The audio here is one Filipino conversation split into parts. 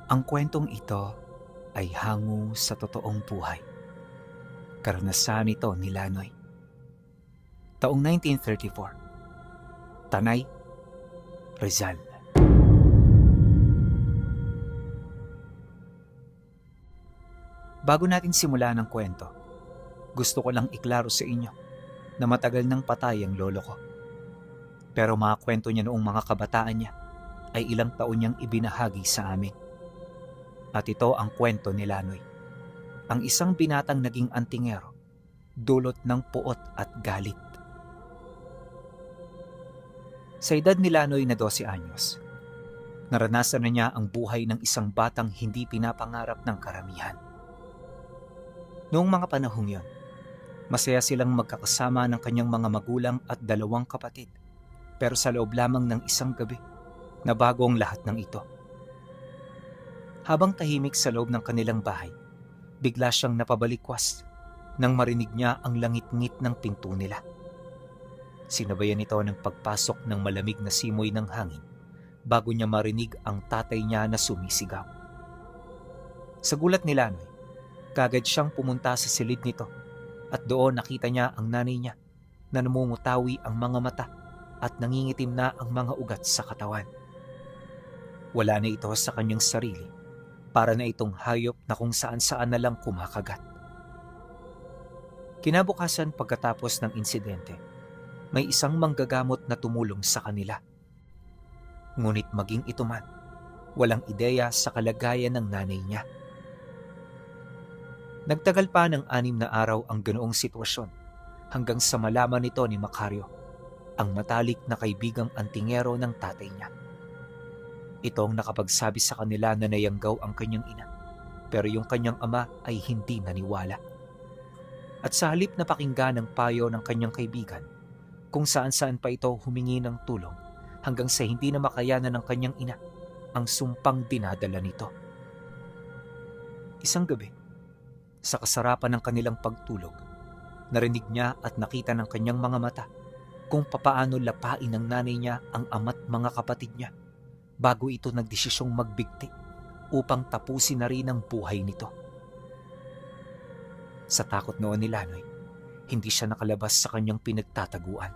Ang kwentong ito ay hango sa totoong buhay. Karanasan ito ni Lanoy. Taong 1934, Tanay, Rizal. Bago natin simulan ang kwento, gusto ko lang iklaro sa inyo na matagal nang patay ang lolo ko. Pero mga kwento niya noong mga kabataan niya ay ilang taon niyang ibinahagi sa amin. At ito ang kwento ni Lanoy, ang isang binatang naging antingero, dulot ng puot at galit. Sa edad ni Lanoy na 12 anyos, naranasan na niya ang buhay ng isang batang hindi pinapangarap ng karamihan. Noong mga panahong yon, masaya silang magkakasama ng kanyang mga magulang at 2 kapatid. Pero sa loob lamang ng isang gabi, nabago ang lahat ng ito. Habang tahimik sa loob ng kanilang bahay, bigla siyang napabalikwas nang marinig niya ang langit-ngit ng pinto nila. Sinabayan ito ng pagpasok ng malamig na simoy ng hangin bago niya marinig ang tatay niya na sumisigaw. Sa gulat ni Lanoy, kagad siyang pumunta sa silid nito at doon nakita niya ang nanay niya na namumutawi ang mga mata at nangingitim na ang mga ugat sa katawan. Wala na ito sa kanyang sarili, para na itong hayop na kung saan-saan na lang kumakagat. Kinabukasan pagkatapos ng insidente, may isang manggagamot na tumulong sa kanila. Ngunit maging ito man, walang ideya sa kalagayan ng nanay niya. Nagtagal pa ng 6 na araw ang ganoong sitwasyon hanggang sa malaman nito ni Macario, ang matalik na kaibigang antingero ng tatay niya. Ito ang nakapagsabi sa kanila na nayanggaw ang kanyang ina, pero yung kanyang ama ay hindi naniwala. At sa halip na pakinggan ang payo ng kanyang kaibigan, kung saan-saan pa ito humingi ng tulong hanggang sa hindi na makayanan ng kanyang ina ang sumpang dinadala nito. Isang gabi, sa kasarapan ng kanilang pagtulog, narinig niya at nakita ng kanyang mga mata kung papaano lapain ng nanay niya ang ama't mga kapatid niya bago ito nagdesisyong magbigti upang tapusin na rin ang buhay nito. Sa takot noon ni Lanoy, hindi siya nakalabas sa kanyang pinagtataguan.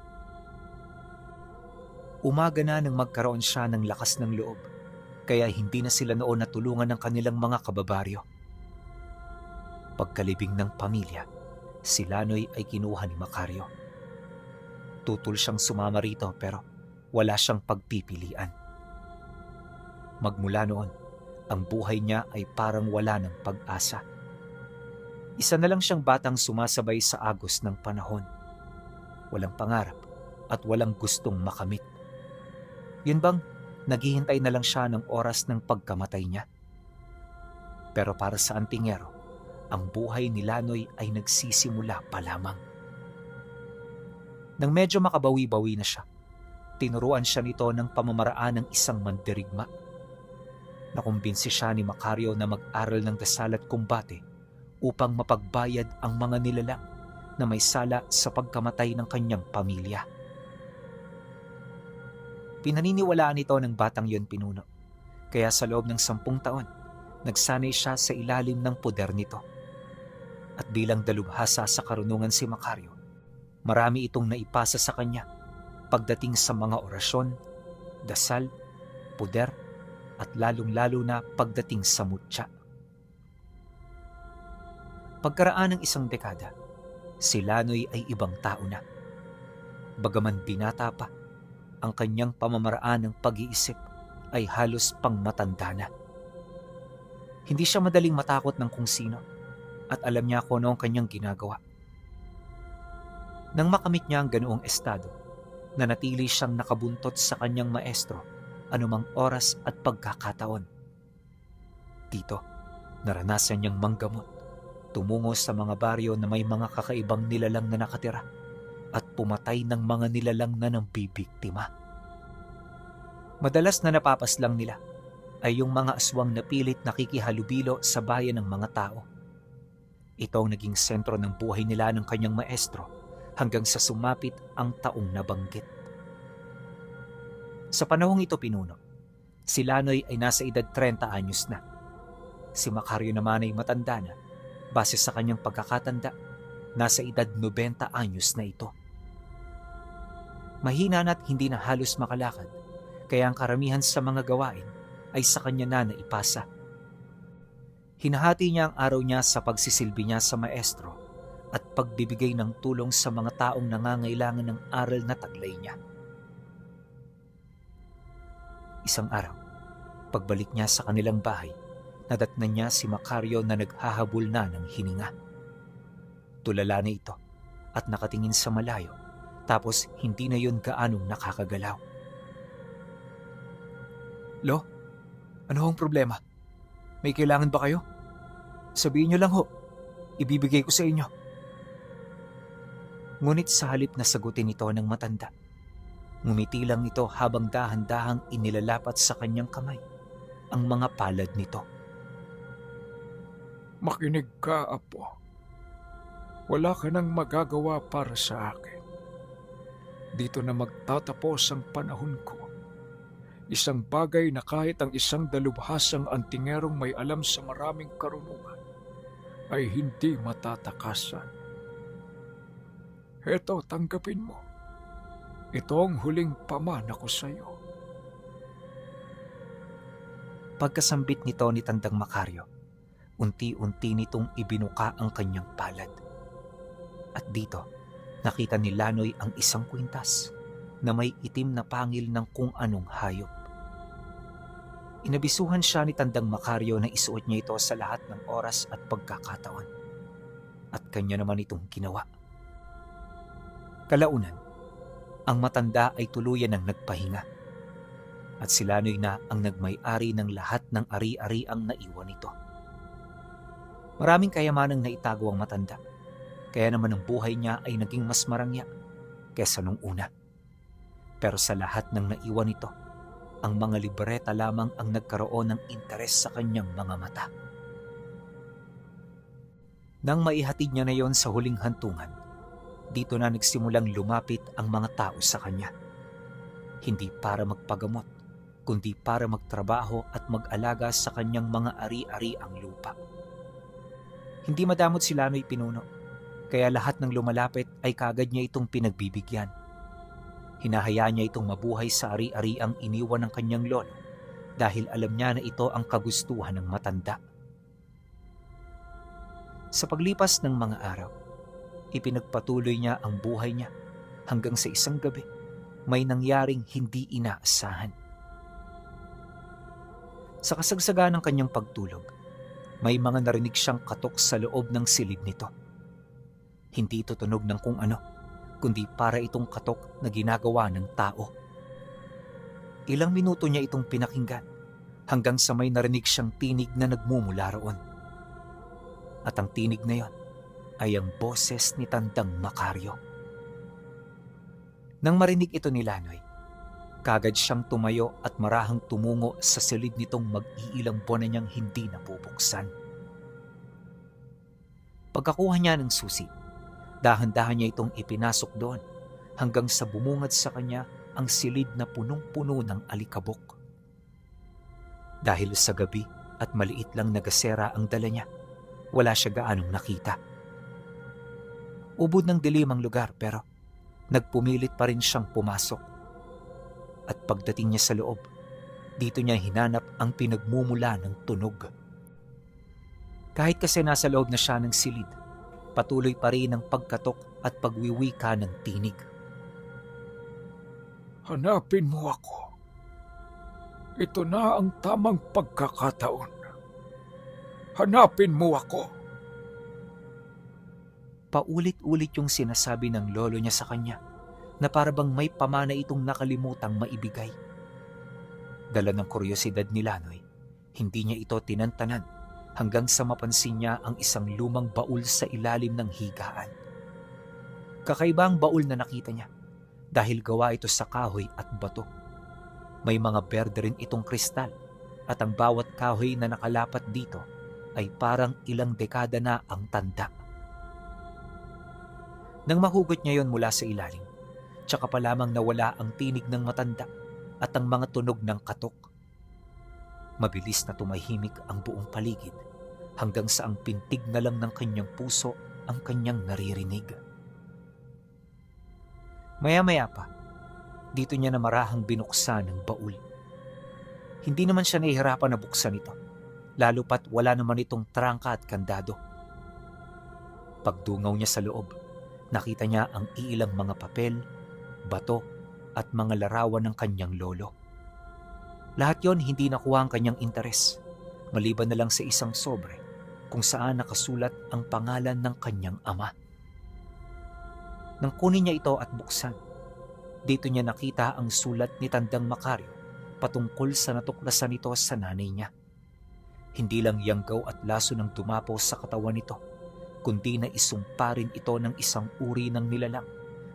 Umaga na nang magkaroon siya ng lakas ng loob, kaya hindi na sila noon natulungan ng kanilang mga kababaryo. Pagkalibing ng pamilya, si Lanoy ay kinuha ni Macario. Tutul siyang sumama rito pero wala siyang pagpipilian. Magmula noon, ang buhay niya ay parang wala ng pag-asa. Isa na lang siyang batang sumasabay sa agos ng panahon. Walang pangarap at walang gustong makamit. Yun bang naghihintay na lang siya ng oras ng pagkamatay niya? Pero para sa antingero, ang buhay ni Lanoy ay nagsisimula pa lamang. Nang medyo makabawi-bawi na siya, tinuruan siya nito ng pamamaraan ng isang mandirigma. Nakumbinsi siya ni Macario na mag-aral ng dasal at kumbate upang mapagbayad ang mga nilalang na may sala sa pagkamatay ng kanyang pamilya. Pinaniniwalaan ito ng batang yon pinuno, kaya sa loob ng 10 taon, nagsanay siya sa ilalim ng poder nito. At bilang dalubhasa sa karunungan si Macario, marami itong naipasa sa kanya pagdating sa mga orasyon, dasal, poder, at lalong-lalo na pagdating sa mutya. Pagkaraan ng 1 dekada, si Lanoy ay ibang tao na. Bagaman binata pa, ang kanyang pamamaraan ng pag-iisip ay halos pangmatanda na. Hindi siya madaling matakot ng kung sino at alam niya kung ano ang kanyang ginagawa. Nang makamit niya ang ganoong estado, nanatili siyang nakabuntot sa kanyang maestro anumang oras at pagkakataon. Dito, naranasan niyang manggamot, tumungo sa mga baryo na may mga kakaibang nilalang na nakatira at pumatay ng mga nilalang na nambibiktima. Madalas na napapaslang nila ay yung mga aswang na pilit nakikihalubilo sa bayan ng mga tao. Ito ang naging sentro ng buhay nila ng kanyang maestro hanggang sa sumapit ang taong nabanggit. Sa panahong ito pinuno, si Lanoy ay nasa edad 30 anyos na Si Macario naman ay matanda na. Base sa kanyang pagkakatanda, nasa edad 90 anyos na ito. Mahina na't hindi na halos makalakad, kaya ang karamihan sa mga gawain ay sa kanya na naipasa. Hinahati niya ang araw niya sa pagsisilbi niya sa maestro at pagbibigay ng tulong sa mga taong nangangailangan ng aral na taglay niya. Isang araw, pagbalik niya sa kanilang bahay, nadatnan niya si Macario na naghahabol na ng hininga. Tulala na ito at nakatingin sa malayo, tapos hindi na yun gaanong nakakagalaw. Lo, ano hong problema? May kailangan ba kayo? Sabihin niyo lang ho, ibibigay ko sa inyo. Ngunit sa halip na sagutin ito ng matanda, ngumiti lang ito habang dahan-dahang inilalapat sa kanyang kamay ang mga palad nito. Makinig ka, Apo. Wala ka nang magagawa para sa akin. Dito na magtatapos ang panahon ko. Isang bagay na kahit ang isang dalubhasang antingerong may alam sa maraming karunungan ay hindi matatakasan. Heto, tanggapin mo. Ito ang huling pamana ko sa iyo. Pagkasambit nito ni Tandang Macario, unti-unti nitong ibinuka ang kanyang palad. At dito, nakita ni Lanoy ang isang kwintas na may itim na pangil ng kung anong hayop. Inabisuhan siya ni Tandang Macario na isuot niya ito sa lahat ng oras at pagkakataon. At kanya naman itong ginawa. Kalaunan, ang matanda ay tuluyan ng nagpahinga. At si Lanoy na ang nagmay-ari ng lahat ng ari-ari ang naiwan nito. Maraming kayamanang naitago ang matanda, kaya naman ang buhay niya ay naging mas marangya kesa nung una. Pero sa lahat ng naiwan nito, ang mga libreta lamang ang nagkaroon ng interes sa kanyang mga mata. Nang maihatid niya na yon sa huling hantungan, dito na nagsimulang lumapit ang mga tao sa kanya. Hindi para magpagamot, kundi para magtrabaho at mag-alaga sa kanyang mga ari-ari ang lupa. Hindi madamot si Lanoy pinuno, kaya lahat ng lumalapit ay kagad niya itong pinagbibigyan. Hinahayaan niya itong mabuhay sa ari-ari ang iniwan ng kanyang lolo dahil alam niya na ito ang kagustuhan ng matanda. Sa paglipas ng mga araw, ipinagpatuloy niya ang buhay niya hanggang sa isang gabi may nangyaring hindi inaasahan. Sa kasagsagan ng kanyang pagtulog, may mga narinig siyang katok sa loob ng silid nito. Hindi ito tunog ng kung ano, kundi para itong katok na ginagawa ng tao. Ilang minuto niya itong pinakinggan hanggang sa may narinig siyang tinig na nagmumula roon. At ang tinig na yon ay ang boses ni Tandang Macario. Nang marinig ito ni Lanoy, kagad siyang tumayo at marahang tumungo sa silid nitong mag-iilang buwan na niyang hindi nabubuksan. Pagkakuha niya ng susi, dahan-dahan niya itong ipinasok doon hanggang sa bumungad sa kanya ang silid na punong-puno ng alikabok. Dahil sa gabi at maliit lang na gasera ang dala niya, wala siya gaanong nakita. Ubod ng dilim ang lugar pero nagpumilit pa rin siyang pumasok. At pagdating niya sa loob, dito niya hinanap ang pinagmumula ng tunog. Kahit kasi nasa loob na siya ng silid, patuloy pa rin ang pagkatok at pagwiwika ng tinig. Hanapin mo ako. Ito na ang tamang pagkakataon. Hanapin mo ako. Paulit-ulit yung sinasabi ng lolo niya sa kanya na parabang may pamana itong nakalimutang maibigay. Dala ng kuryosidad ni Lanoy, hindi niya ito tinantanan hanggang sa mapansin niya ang isang lumang baul sa ilalim ng higaan. Kakaiba ang baul na nakita niya dahil gawa ito sa kahoy at bato. May mga berde rin itong kristal at ang bawat kahoy na nakalapat dito ay parang ilang dekada na ang tanda. Nang mahugot niya yon mula sa ilalim, tsaka pa lamang nawala ang tinig ng matanda at ang mga tunog ng katok. Mabilis na tumahimik ang buong paligid hanggang sa ang pintig na lang ng kanyang puso ang kanyang naririnig. Maya-maya pa, dito niya namarahang binuksan ang baul. Hindi naman siya nahihirapan na buksan ito, lalo pat wala naman itong trangka at kandado. Pagdungaw niya sa loob, nakita niya ang iilang mga papel, bato at mga larawan ng kanyang lolo. Lahat yon hindi nakuha ang kanyang interes, maliban na lang sa isang sobre kung saan nakasulat ang pangalan ng kanyang ama. Nang kunin niya ito at buksan, dito niya nakita ang sulat ni Tandang Macario patungkol sa natuklasan nito sa nanay niya. Hindi lang yanggaw at laso ng dumapo sa katawan nito, kundi na isumpa rin ito ng isang uri ng nilalang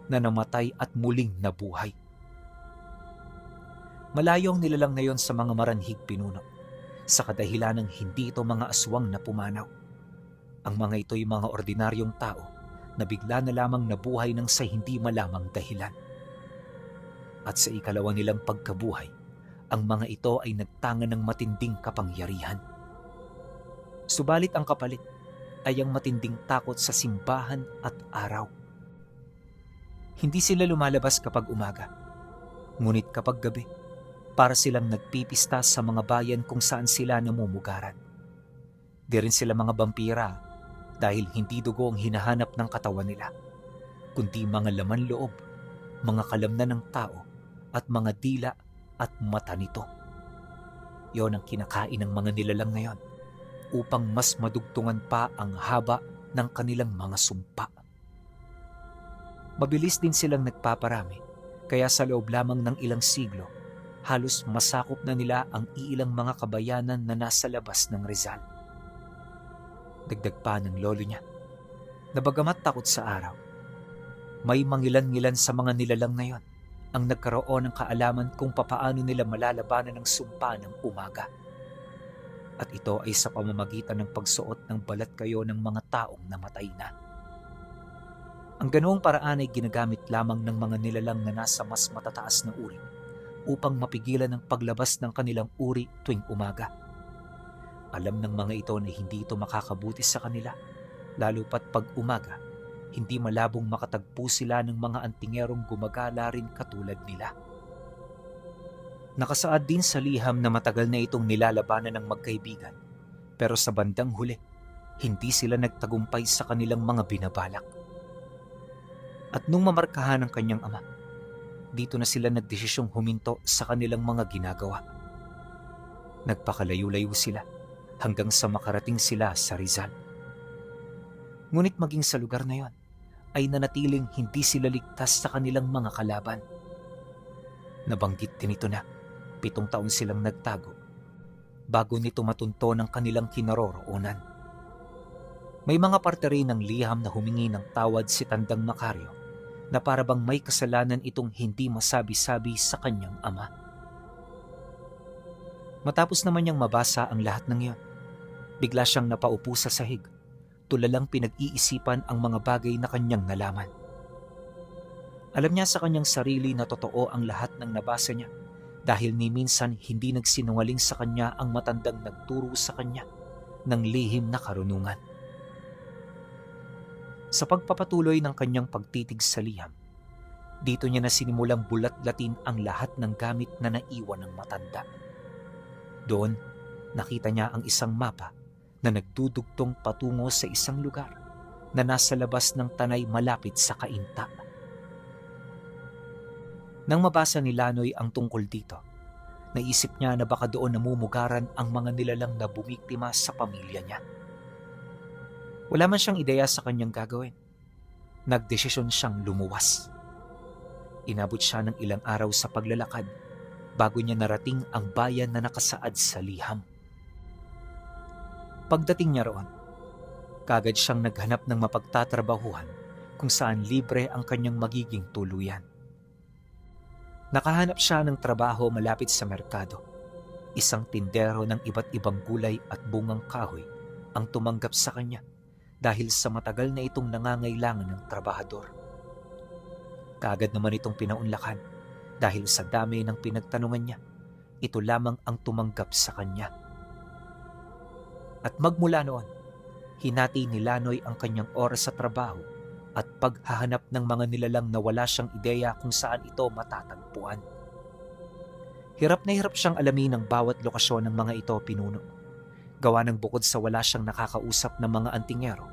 na namatay at muling nabuhay. Malayo ang nilalang na yon sa mga maranhig pinuno, sa kadahilan ng hindi ito mga aswang na pumanaw. Ang mga ito'y mga ordinaryong tao na bigla na lamang nabuhay ng sa hindi malamang dahilan. At sa ikalawa nilang pagkabuhay, ang mga ito ay nagtanga ng matinding kapangyarihan. Subalit ang kapalit ay ang matinding takot sa simbahan at araw. Hindi sila lumalabas kapag umaga, ngunit kapag gabi, para silang nagpipista sa mga bayan kung saan sila namumugaran. Di rin sila mga vampira dahil hindi dugo ang hinahanap ng katawan nila, kundi mga laman loob, mga kalamnan ng tao at mga dila at mata nito. Yon ang kinakain ng mga nilalang ngayon upang mas madugtungan pa ang haba ng kanilang mga sumpa. Mabilis din silang nagpaparami, kaya sa loob lamang ng ilang siglo, halos masakop na nila ang iilang mga kabayanan na nasa labas ng Rizal. Dagdag pa ng lolo niya, na bagamat takot sa araw, may mangilan-ngilan sa mga nilalang na yon ang nagkaroon ng kaalaman kung papaano nila malalabanan ng sumpa ng umaga. At ito ay sa pamamagitan ng pagsuot ng balat kayo ng mga taong namatay na. Ang ganoong paraan ay ginagamit lamang ng mga nilalang na nasa mas matataas na uri upang mapigilan ang paglabas ng kanilang uri tuwing umaga. Alam ng mga ito na hindi ito makakabuti sa kanila, lalo pat pag umaga, hindi malabong makatagpo sila ng mga antingerong gumagala rin katulad nila. Nakasaad din sa liham na matagal na itong nilalabanan ng magkaibigan, pero sa bandang huli, hindi sila nagtagumpay sa kanilang mga binabalak. At nung mamarkahan ang kanyang ama, dito na sila nagdesisyong huminto sa kanilang mga ginagawa. Nagpakalayo-layo sila hanggang sa makarating sila sa Rizal. Ngunit maging sa lugar na yon, ay nanatiling hindi sila ligtas sa kanilang mga kalaban. Nabanggit din ito na 7 taon silang nagtago bago nito matunto ng kanilang kinaroroonan. May mga parte rin ng liham na humingi ng tawad si Tandang Macario na parabang may kasalanan itong hindi masabi-sabi sa kanyang ama. Matapos naman niyang mabasa ang lahat ng iyon, bigla siyang napaupo sa sahig, tulalang pinag-iisipan ang mga bagay na kanyang nalaman. Alam niya sa kanyang sarili na totoo ang lahat ng nabasa niya dahil ni minsan hindi nagsinungaling sa kanya ang matandang nagturo sa kanya ng lihim na karunungan. Sa pagpapatuloy ng kanyang pagtitig sa liham, dito niya na sinimulang bulat-latin ang lahat ng gamit na naiwan ng matanda. Doon, nakita niya ang isang mapa na nagdudugtong patungo sa isang lugar na nasa labas ng tanay malapit sa Kainta. Nang mabasa ni Lanoy ang tungkol dito, naisip niya na baka doon namumugaran ang mga nilalang na bumiktima sa pamilya niya. Wala man siyang ideya sa kanyang gagawin. Nagdesisyon siyang lumuwas. Inabot siya ng ilang araw sa paglalakad bago niya narating ang bayan na nakasaad sa liham. Pagdating niya roon, kagad siyang naghanap ng mapagtatrabahuhan kung saan libre ang kanyang magiging tuluyan. Nakahanap siya ng trabaho malapit sa merkado. Isang tindero ng iba't ibang gulay at bungang kahoy ang tumanggap sa kanya dahil sa matagal na itong nangangailangan ng trabahador. Kaagad naman itong pinaunlakan dahil sa dami ng pinagtanungan niya ito lamang ang tumanggap sa kanya. At magmula noon, hinati ni Lanoy ang kanyang oras sa trabaho at paghahanap ng mga nilalang na wala siyang ideya kung saan ito matatagpuan. Hirap na hirap siyang alamin ang bawat lokasyon ng mga ito pinuno. Gawa ng bukod sa wala siyang nakakausap ng mga antingero,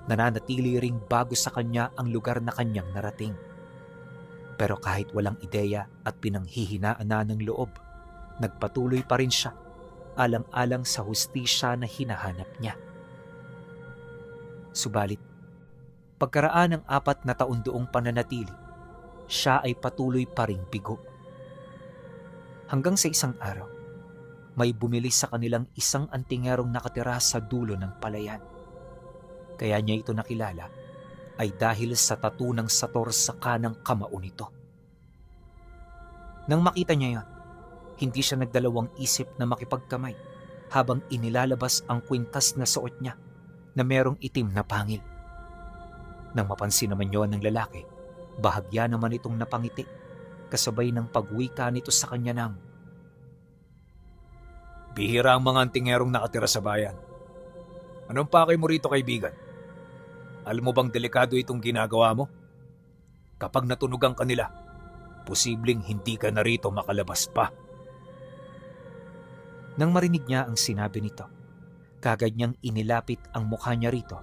nananatili ring bago sa kanya ang lugar na kanyang narating. Pero kahit walang ideya at pinanghihinaan na ng loob, nagpatuloy pa rin siya alang-alang sa hustisya na hinahanap niya. Subalit, pagkaraan ng 4 na taon doong pananatili, siya ay patuloy pa ring bigo. Hanggang sa isang araw, may bumili sa kanilang isang antingerong nakatira sa dulo ng palayan. Kaya niya ito nakilala ay dahil sa tattoo ng sator sa kanang kamao nito. Nang makita niya yon, hindi siya nagdalawang isip na makipagkamay habang inilalabas ang kwintas na suot niya na merong itim na pangil. Nang mapansin naman yon ng lalaki, bahagya naman itong napangiti kasabay ng pagwika nito sa kanya ng, Bihira ang mga antingerong nakatira sa bayan. Anong pakay mo rito, kaibigan? Alam mo bang delikado itong ginagawa mo? Kapag natunugan ka nila, posibleng hindi ka na rito makalabas pa. Nang marinig niya ang sinabi nito, kagad niyang inilapit ang mukha niya rito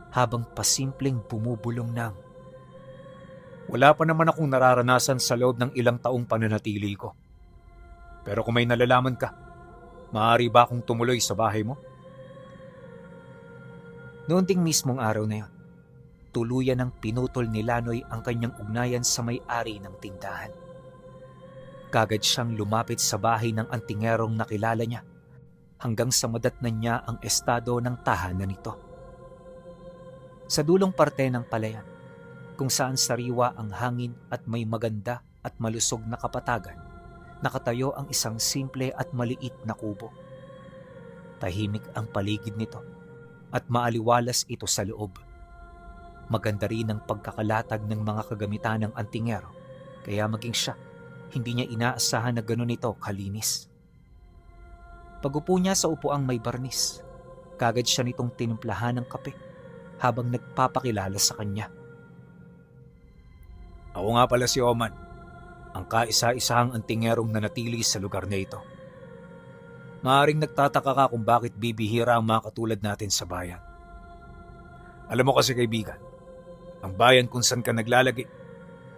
habang pasimpleng bumubulong ng, Wala pa naman akong nararanasan sa loob ng ilang taong pananatili ko. Pero kung may nalalaman ka, maaari ba akong tumuloy sa bahay mo? Noon ding mismong araw na yon, tuluyan ng pinutol ni Lanoy ang kanyang ugnayan sa may-ari ng tindahan. Kagad siyang lumapit sa bahay ng antingerong nakilala niya hanggang sa madatnan niya ang estado ng tahanan nito. Sa dulong parte ng palayan, kung saan sariwa ang hangin at may maganda at malusog na kapatagan, nakatayo ang isang simple at maliit na kubo. Tahimik ang paligid nito at maaliwalas ito sa loob. Maganda rin ang pagkakalatag ng mga kagamitan ng antingero, kaya maging siya, hindi niya inaasahan na gano'n ito kalinis. Pag-upo niya sa upuang may barnis, kagad siya nitong tinimplahan ng kape habang nagpapakilala sa kanya. Ako nga pala si Oman, ang kaisa-isahang antingerong nanatili sa lugar na ito. Maaring nagtataka ka kung bakit bibihira ang mga katulad natin sa bayan. Alam mo kasi, kaibigan, ang bayan kung saan ka naglalagi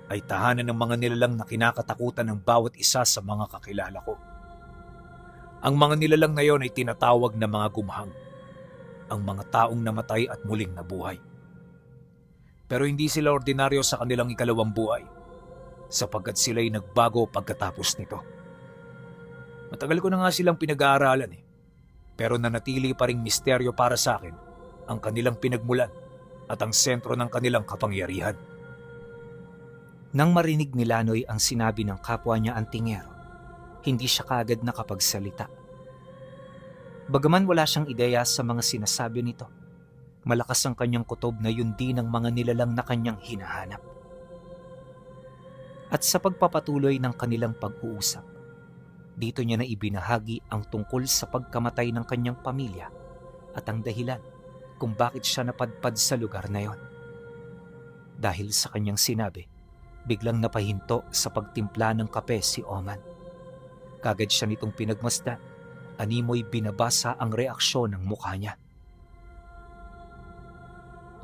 ay tahanan ng mga nilalang na kinakatakutan ng bawat isa sa mga kakilala ko. Ang mga nilalang na yon ay tinatawag na mga gumhang, ang mga taong namatay at muling nabuhay. Pero hindi sila ordinaryo sa kanilang ikalawang buhay, sapagkat sila'y nagbago pagkatapos nito. Matagal ko na nga silang pinag-aaralan pero nanatili pa ring misteryo para sa akin ang kanilang pinagmulan at ang sentro ng kanilang kapangyarihan. Nang marinig ni Lanoy ang sinabi ng kapwa niya antingero, hindi siya kaagad nakapagsalita. Bagaman wala siyang ideya sa mga sinasabi nito, malakas ang kanyang kutob na yun din ang mga nilalang na kanyang hinahanap. At sa pagpapatuloy ng kanilang pag-uusap, dito niya na ibinahagi ang tungkol sa pagkamatay ng kanyang pamilya at ang dahilan kung bakit siya napadpad sa lugar na yon. Dahil sa kanyang sinabi, biglang napahinto sa pagtimpla ng kape si Oman. Kagad siya nitong pinagmasdan, animoy binabasa ang reaksyon ng mukha niya.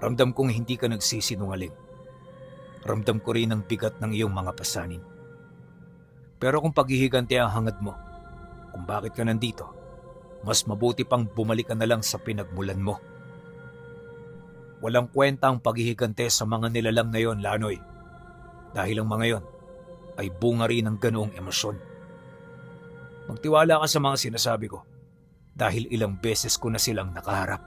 Ramdam kong hindi ka nagsisinungaling. Ramdam ko rin ang bigat ng iyong mga pasanin. Pero kung paghihiganti ang hangad mo, kung bakit ka nandito, mas mabuti pang bumalik ka na lang sa pinagmulan mo. Walang kwenta ang paghihigante sa mga nilalang na yon, Lanoy. Dahil ang mga yon ay bunga rin ng ganoong emosyon. Magtiwala ka sa mga sinasabi ko dahil ilang beses ko na silang nakaharap.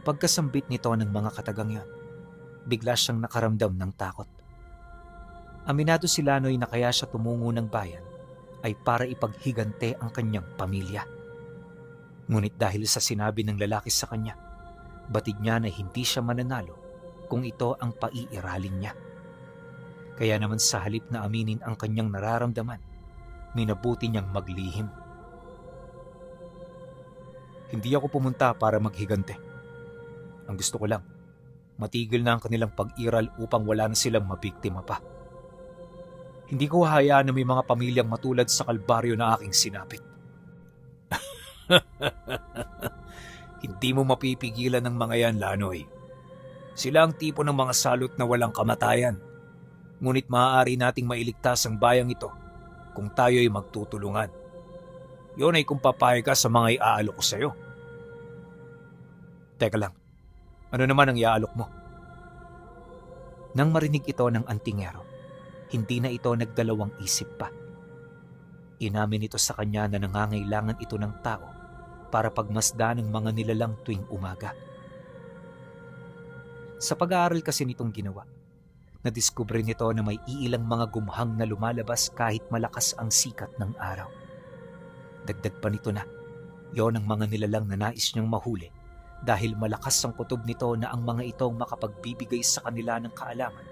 Pagkasambit nito ng mga katagang yon, bigla siyang nakaramdam ng takot. Aminado si Lanoy na kaya siya tumungo ng bayan ay para ipaghigante ang kanyang pamilya. Ngunit dahil sa sinabi ng lalaki sa kanya, batid niya na hindi siya mananalo kung ito ang paiiralin niya. Kaya naman sa halip na aminin ang kanyang nararamdaman, minabuti niyang maglihim. Hindi ako pumunta para maghigante. Ang gusto ko lang, matigil na ang kanilang pag-iral upang wala na silang mabiktima pa. Hindi ko hahayaan na may mga pamilyang matulad sa kalbaryo na aking sinapit. Hindi mo mapipigilan ng mga yan, Lanoy. Sila ang tipo ng mga salot na walang kamatayan. Ngunit maaari nating mailigtas ang bayang ito kung tayo'y magtutulungan. Yun ay kung papayag ka sa mga iaalok ko sa'yo. Teka lang, ano naman ang iaalok mo? Nang marinig ito ng antingero, hindi na ito nagdalawang isip pa. Inamin ito sa kanya na nangangailangan ito ng tao para pagmasdan ng mga nilalang tuwing umaga. Sa pag-aaral kasi nitong ginawa, nadiskubre nito na may iilang mga gumhang na lumalabas kahit malakas ang sikat ng araw. Dagdag pa nito na, yon ang mga nilalang na nais niyang mahuli dahil malakas ang kutob nito na ang mga ito makapagbibigay sa kanila ng kaalaman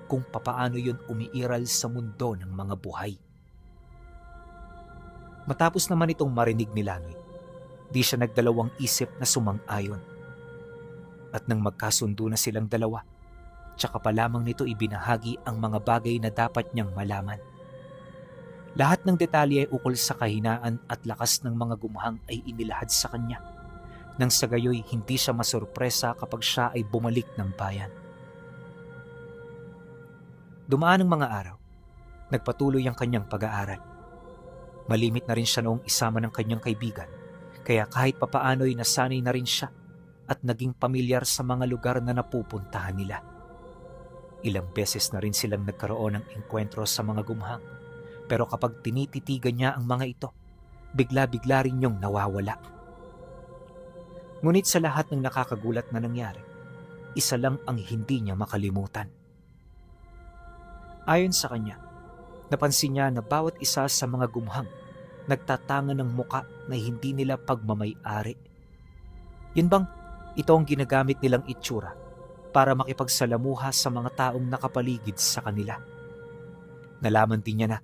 kung papaano yun umiiral sa mundo ng mga buhay. Matapos naman itong marinig ni Lanoy, di siya nagdalawang isip na sumang-ayon. At nang magkasundo na silang dalawa, tsaka pa lamang nito ibinahagi ang mga bagay na dapat niyang malaman. Lahat ng detalye ukol sa kahinaan at lakas ng mga gumahang ay inilahad sa kanya, nang sa gayoy hindi siya masurpresa kapag siya ay bumalik ng bayan. Dumaan ang mga araw, nagpatuloy ang kanyang pag-aaral. Malimit na rin siya noong isama ng kanyang kaibigan, kaya kahit papaano'y nasanay na rin siya at naging pamilyar sa mga lugar na napupuntahan nila. Ilang beses na rin silang nagkaroon ng engkwentro sa mga gumhang, pero kapag tinititigan niya ang mga ito, bigla-bigla rin niyong nawawala. Ngunit sa lahat ng nakakagulat na nangyari, isa lang ang hindi niya makalimutan. Ayon sa kanya, napansin niya na bawat isa sa mga gumhang nagtatanga ng muka na hindi nila pagmamay-ari. Yun bang ito ang ginagamit nilang itsura para makipagsalamuha sa mga taong nakapaligid sa kanila? Nalaman din niya na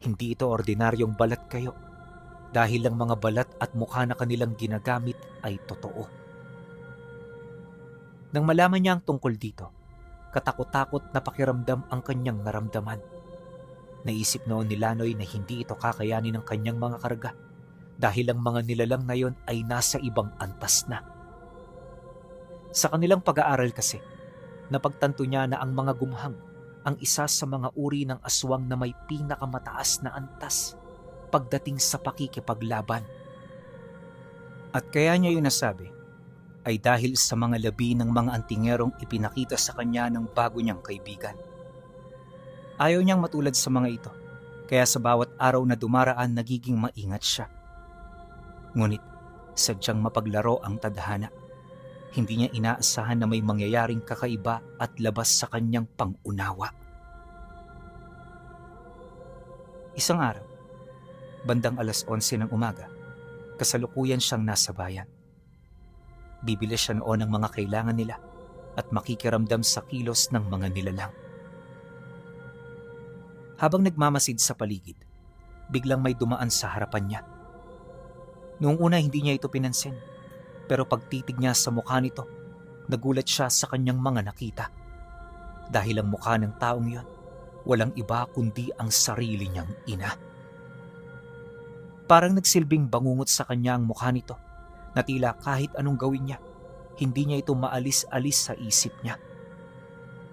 hindi ito ordinaryong balat kayo dahil ang mga balat at mukha na kanilang ginagamit ay totoo. Nang malaman niya ang tungkol dito, katakot-takot na pakiramdam ang kanyang naramdaman. Naisip noon ni Lanoy na hindi ito kakayanin ng kanyang mga karga dahil ang mga nilalang na yon ay nasa ibang antas na. Sa kanilang pag-aaral kasi, napagtanto niya na ang mga gumhang ang isa sa mga uri ng aswang na may pinakamataas na antas pagdating sa pakikipaglaban. At kaya niya yun nasabi ay dahil sa mga labi ng mga antingerong ipinakita sa kanya ng bago niyang kaibigan. Ayaw niyang matulad sa mga ito, kaya sa bawat araw na dumaraan nagiging maingat siya. Ngunit sadyang mapaglaro ang tadhana. Hindi niya inaasahan na may mangyayaring kakaiba at labas sa kanyang pangunawa. Isang araw, bandang 11:00 ng umaga, kasalukuyan siyang nasa bayan. Bibili siya noon ng mga kailangan nila at makikiramdam sa kilos ng mga nilalang. Habang nagmamasid sa paligid, biglang may dumaan sa harapan niya. Noong una hindi niya ito pinansin, pero pagtitig niya sa mukha nito, nagulat siya sa kanyang mga nakita. Dahil ang mukha ng taong yon, walang iba kundi ang sarili niyang ina. Parang nagsilbing bangungot sa kanya ang mukha nito, na tila kahit anong gawin niya, hindi niya ito maalis-alis sa isip niya.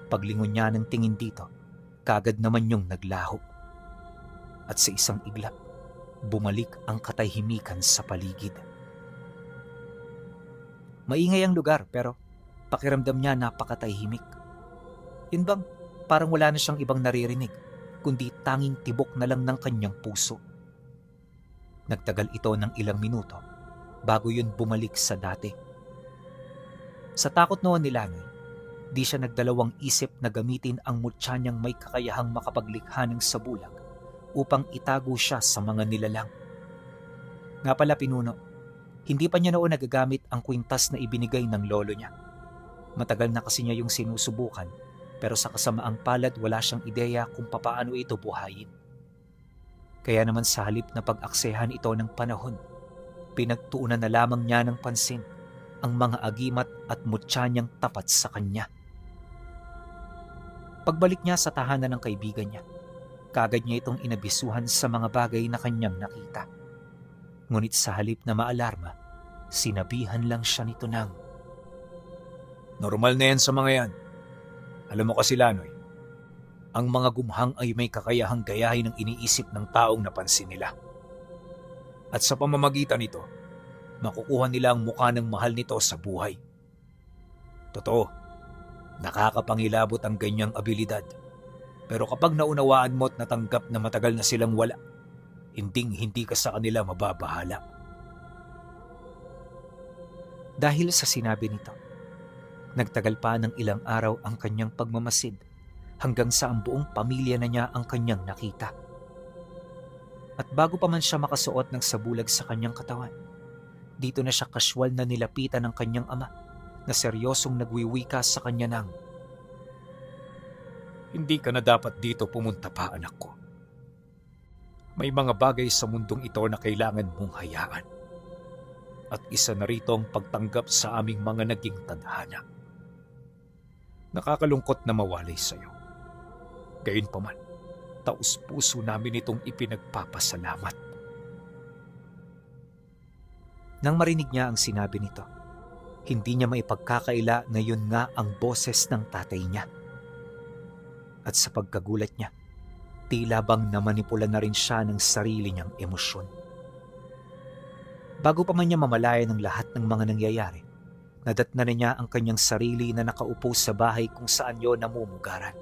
Paglingon niya ng tingin dito, kagad naman yung naglaho. At sa isang iglap, bumalik ang katahimikan sa paligid. Maingay ang lugar pero pakiramdam niya napakatahimik. Yun bang parang wala na siyang ibang naririnig, kundi tanging tibok na lang ng kanyang puso. Nagtagal ito ng ilang minuto bago yun bumalik sa dati. Sa takot noon ni Lanoy, di siya nagdalawang isip na gamitin ang mutya niyang may kakayahang makapaglikha ng sabulag upang itago siya sa mga nilalang. Nga pala pinuno, hindi pa niya noon nagagamit ang kwintas na ibinigay ng lolo niya. Matagal na kasi niya yung sinusubukan Pero sa kasamaang palad wala siyang ideya kung papaano ito buhayin. Kaya naman sa halip na pag-aksehan ito ng panahon, pinagtuunan na lamang niya ng pansin ang mga agimat at mutya niyang tapat sa kanya. Pagbalik niya sa tahanan ng kaibigan niya, kaagad niya itong inabisuhan sa mga bagay na kanyang nakita. Ngunit sa halip na maalarma, sinabihan lang siya nito ng, Normal na yan sa mga yan. Alam mo kasi, Lanoy, ang mga gumhang ay may kakayahang gayahin ang iniisip ng taong napansin nila. At sa pamamagitan nito, makukuha nila ang mukha ng mahal nito sa buhay. Totoo, nakakapangilabot ang ganyang abilidad. Pero kapag naunawaan mo at natanggap na matagal na silang wala, hinding-hindi ka sa kanila mababahala. Dahil sa sinabi nito, nagtagal pa ng ilang araw ang kanyang pagmamasid hanggang sa ang buong pamilya na niya ang kanyang nakita. At bago pa man siya makasuot ng sabulag sa kanyang katawan, dito na siya kaswal na nilapitan ng kanyang ama na seryosong nagwiwika sa kanya ng, Hindi ka na dapat dito pumunta pa, anak ko. May mga bagay sa mundong ito na kailangan mong hayaan. At isa na rito ang pagtanggap sa aming mga naging tadhana. Nakakalungkot na mawalay sa iyo. Gayunpaman, taus-puso namin itong ipinagpapasalamat. Nang marinig niya ang sinabi nito, hindi niya maipagkakaila na yun nga ang boses ng tatay niya. At sa pagkagulat niya, tila bang namanipula na rin siya ng sarili niyang emosyon. Bago pa man niya mamalayan ng lahat ng mga nangyayari, nadatna na niya ang kanyang sarili na nakaupo sa bahay kung saan yon namumugaran.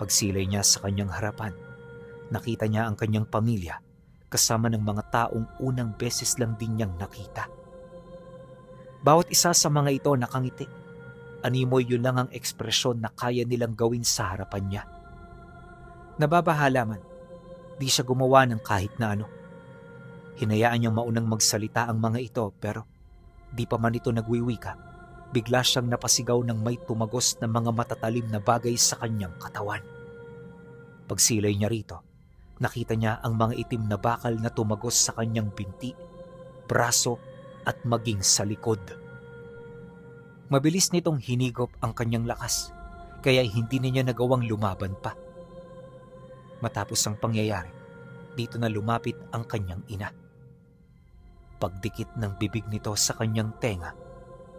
Pagsilay niya sa kanyang harapan, nakita niya ang kanyang pamilya kasama ng mga taong unang beses lang din niyang nakita. Bawat isa sa mga ito nakangiti. Animoy yun lang ang ekspresyon na kaya nilang gawin sa harapan niya. Nababahala man, di siya gumawa ng kahit na ano. Hinayaan niyang maunang magsalita ang mga ito pero di pa man ito nagwiwika, bigla siyang napasigaw ng may tumagos na mga matatalim na bagay sa kanyang katawan. Pagsilay niya rito, nakita niya ang mga itim na bakal na tumagos sa kanyang binti, braso at maging sa likod. Mabilis nitong hinigop ang kanyang lakas, kaya hindi niya nagawang lumaban pa. Matapos ang pangyayari, dito na lumapit ang kanyang ina. Pagdikit ng bibig nito sa kanyang tenga,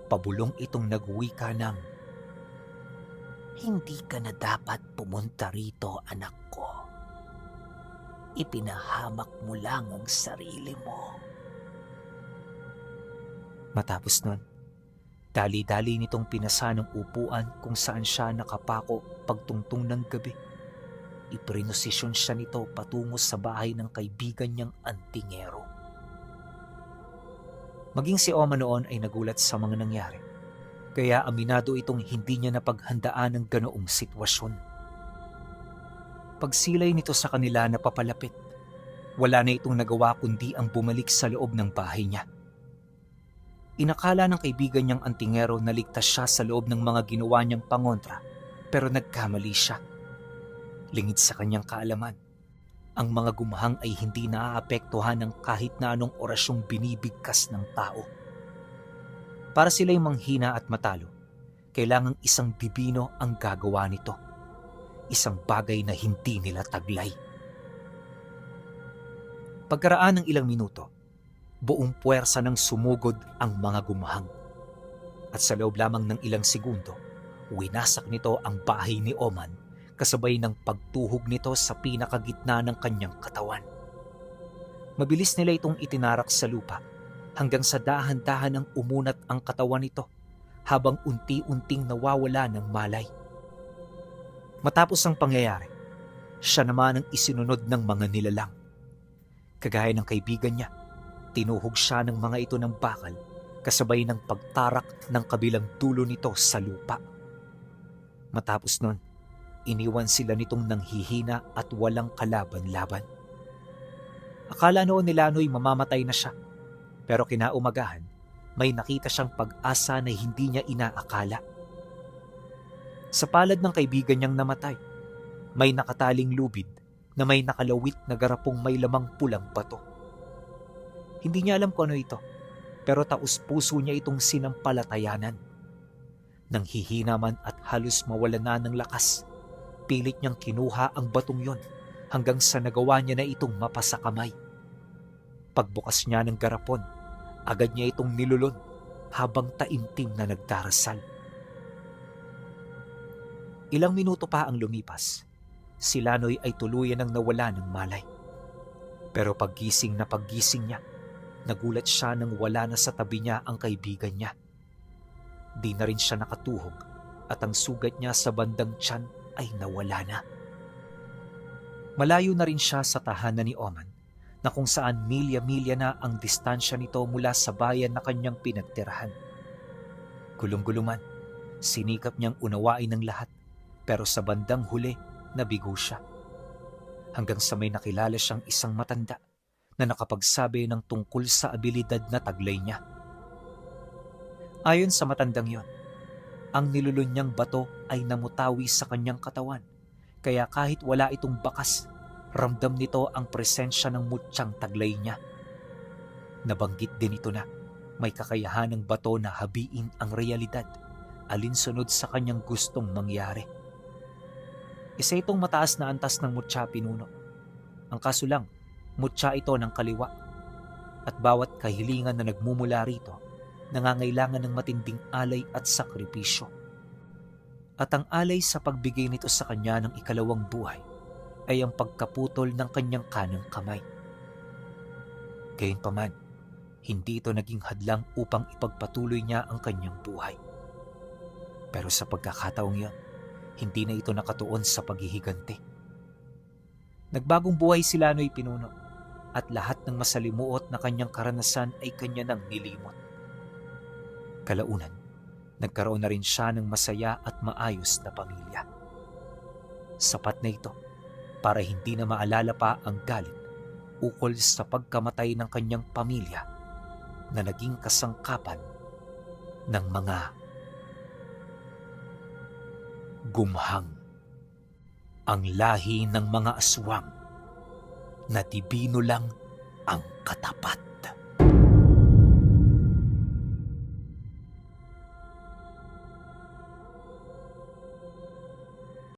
pabulong itong nagwika ng, Hindi ka na dapat pumunta rito, anak ko. Ipinahamak mo lang ang sarili mo. Matapos nun, dali-dali nitong pinasa ng upuan kung saan siya nakapako pagtungtong ng gabi. Iprinosisyon siya nito patungo sa bahay ng kaibigan niyang antingero. Maging si Oma noon ay nagulat sa mga nangyari, kaya aminado itong hindi niya napaghandaan ng ganoong sitwasyon. Pagsilay nito sa kanila na papalapit, wala na itong nagawa kundi ang bumalik sa loob ng bahay niya. Inakala ng kaibigan niyang antingero na ligtas siya sa loob ng mga ginawa niyang pangontra, pero nagkamali siya. Lingid sa kanyang kaalaman, ang mga gumahang ay hindi naaapektuhan ng kahit na anong orasyong binibigkas ng tao. Para sila'y manghina at matalo, kailangang isang bibino ang gagawa nito. Isang bagay na hindi nila taglay. Pagkaraan ng ilang minuto, buong puwersa nang sumugod ang mga gumahang. At sa loob lamang ng ilang segundo, winasak nito ang bahay ni Oman kasabay ng pagtuhog nito sa pinakagitna ng kanyang katawan. Mabilis nila itong itinarak sa lupa hanggang sa dahan-dahan ang umunat ang katawan nito habang unti-unting nawawala ng malay. Matapos ang pangyayari, siya naman ang isinunod ng mga nilalang. Kagaya ng kaibigan niya, tinuhog siya ng mga ito ng bakal kasabay ng pagtarak ng kabilang dulo nito sa lupa. Matapos nun, iniwan sila nitong nanghihina at walang kalaban-laban. Akala noon ni Lanoy mamamatay na siya, pero kinaumagahan, may nakita siyang pag-asa na hindi niya inaakala. Sa palad ng kaibigan niyang namatay, may nakataling lubid na may nakalawit na garapong may lamang pulang bato. Hindi niya alam kung ano ito, pero taus-puso niya itong sinampalatayanan. Nang hihina man at halos mawala na ng lakas, pilit niyang kinuha ang batong yon hanggang sa nagawa niya na itong mapasakamay. Pagbukas niya ng garapon, agad niya itong nilulon habang taimtim na nagdarasal. Ilang minuto pa ang lumipas, si Lanoy ay tuluyan ng nawala ng malay. Pero paggising niya, nagulat siya nang wala na sa tabi niya ang kaibigan niya. Di na rin siya nakatuhog at ang sugat niya sa bandang tiyan ay nawala na. Malayo na rin siya sa tahanan ni Oman na kung saan milya-milya na ang distansya nito mula sa bayan na kanyang pinagtirahan. Gulong-guluman, sinikap niyang unawain ng lahat pero sa bandang huli nabigo siya. Hanggang sa may nakilala siyang isang matanda na nakapagsabi ng tungkol sa abilidad na taglay niya. Ayon sa matandang yon, ang nilulun niyang bato ay namutawi sa kanyang katawan, kaya kahit wala itong bakas, ramdam nito ang presensya ng mutyang taglay niya. Nabanggit din ito na may kakayahan ng bato na habiin ang realidad alinsunod sa kanyang gustong mangyari. Isa itong mataas na antas ng mutya pinuno. Ang kaso lang, mutya ito ng kaliwa at bawat kahilingan na nagmumula rito nangangailangan ng matinding alay at sakripisyo. At ang alay sa pagbigay nito sa kanya ng ikalawang buhay ay ang pagkaputol ng kanyang kanang kamay. Gayunpaman, hindi ito naging hadlang upang ipagpatuloy niya ang kanyang buhay. Pero sa pagkakataong yon, hindi na ito nakatuon sa paghihiganti. Nagbagong buhay si Lanoy Pinuno at lahat ng masalimuot na kanyang karanasan ay kanya nang nilimot. Kalaunan, nagkaroon na rin siya ng masaya at maayos na pamilya. Sapat na ito para hindi na maalala pa ang galit ukol sa pagkamatay ng kanyang pamilya na naging kasangkapan ng mga gumhang. Ang lahi ng mga aswang na dibino lang ang katapat.